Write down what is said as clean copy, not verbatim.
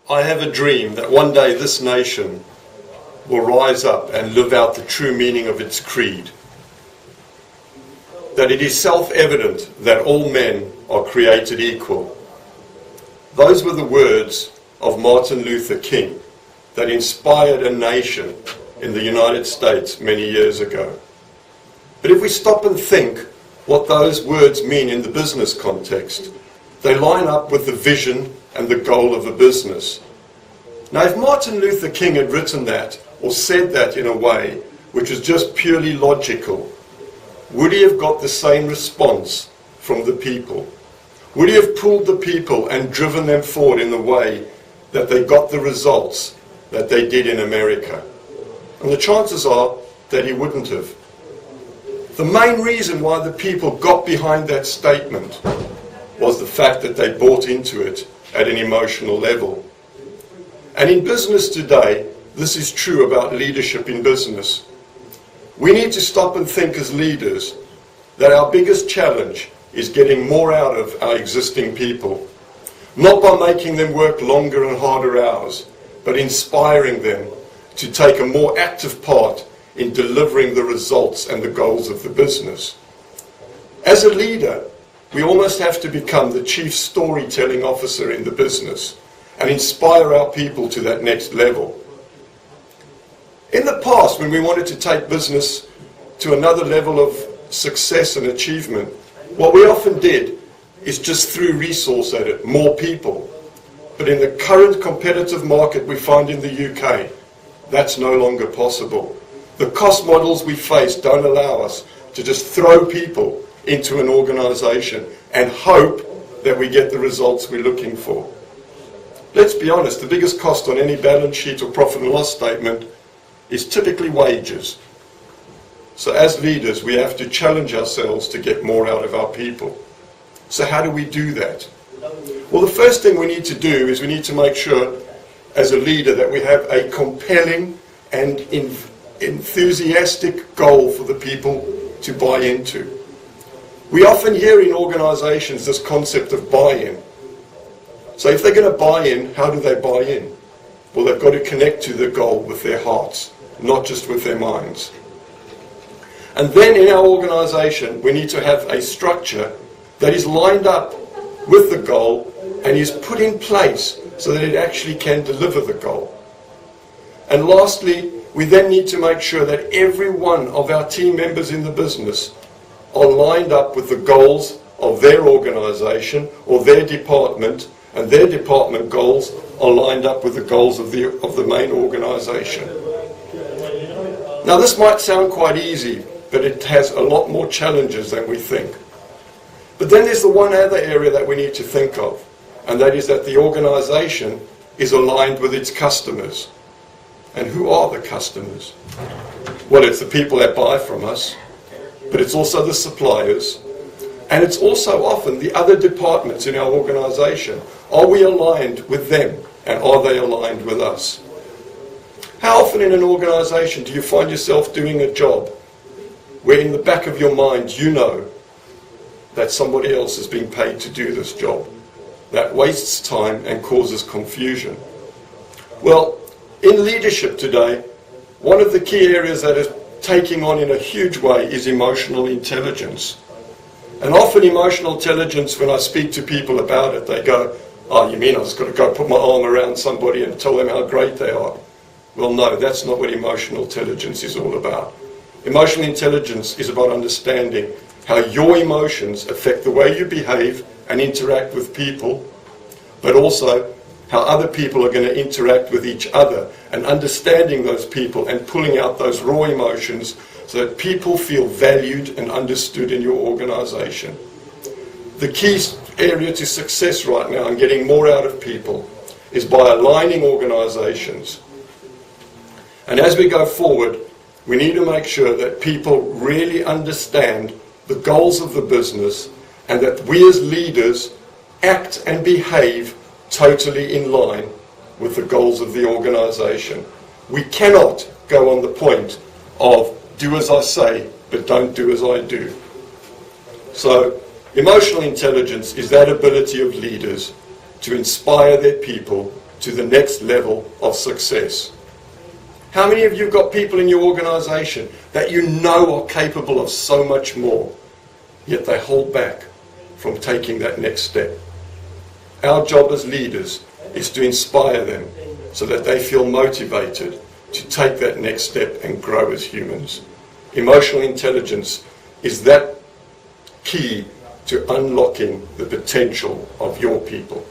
I have a dream that one day this nation will rise up and live out the true meaning of its creed. That it is self-evident that all men are created equal. Those were the words of Martin Luther King that inspired a nation in the United States many years ago. But if we stop and think what those words mean in the business context, they line up with the vision and the goal of a business. Now, if Martin Luther King had written that or said that in a way which was just purely logical, would he have got the same response from the people? Would he have pulled the people and driven them forward in the way that they got the results that they did in America? And the chances are that he wouldn't have. The main reason why the people got behind that statement was the fact that they bought into it at an emotional level. And in business today, this is true about leadership in business. We need to stop and think as leaders that our biggest challenge is getting more out of our existing people. Not by making them work longer and harder hours, but inspiring them to take a more active part in delivering the results and the goals of the business. As a leader, we almost have to become the chief storytelling officer in the business and inspire our people to that next level. In the past, when we wanted to take business to another level of success and achievement, what we often did is just threw resource at it, more people. But in the current competitive market we find in the UK, that's no longer possible. The cost models we face don't allow us to just throw people into an organisation and hope that we get the results we're looking for. Let's be honest, the biggest cost on any balance sheet or profit and loss statement is typically wages. So as leaders, we have to challenge ourselves to get more out of our people. So how do we do that? Well, the first thing we need to do is we need to make sure, as a leader, that we have a compelling and enthusiastic goal for the people to buy into. We often hear in organisations this concept of buy-in. So if they're going to buy in, how do they buy in? Well, they've got to connect to the goal with their hearts, not just with their minds. And then in our organisation, we need to have a structure that is lined up with the goal and is put in place so that it actually can deliver the goal. And lastly, we then need to make sure that every one of our team members in the business are lined up with the goals of their organisation or their department, and their department goals are lined up with the goals of the main organisation. Now, this might sound quite easy, but it has a lot more challenges than we think. But then there's the one other area that we need to think of, and that is that the organisation is aligned with its customers. And who are the customers? Well, it's the people that buy from us, but it's also the suppliers, and it's also often the other departments in our organisation. Are we aligned with them, and are they aligned with us? How often in an organisation do you find yourself doing a job where in the back of your mind you know that somebody else is being paid to do this job? That wastes time and causes confusion. Well, in leadership today, one of the key areas that is taking on in a huge way is emotional intelligence. And often emotional intelligence, when I speak to people about it, they go, "Oh, you mean I've just got to go put my arm around somebody and tell them how great they are?" Well, no, that's not what emotional intelligence is all about. Emotional intelligence is about understanding how your emotions affect the way you behave and interact with people, but also how other people are going to interact with each other, and understanding those people and pulling out those raw emotions so that people feel valued and understood in your organisation. The key area to success right now and getting more out of people is by aligning organisations. And as we go forward, we need to make sure that people really understand the goals of the business and that we as leaders act and behave totally in line with the goals of the organisation. We cannot go on the point of do as I say, but don't do as I do. So, emotional intelligence is that ability of leaders to inspire their people to the next level of success? How many of you have got people in your organization that you know are capable of so much more, yet they hold back from taking that next step? Our job as leaders is to inspire them so that they feel motivated to take that next step and grow as humans. Emotional intelligence is that key to unlocking the potential of your people.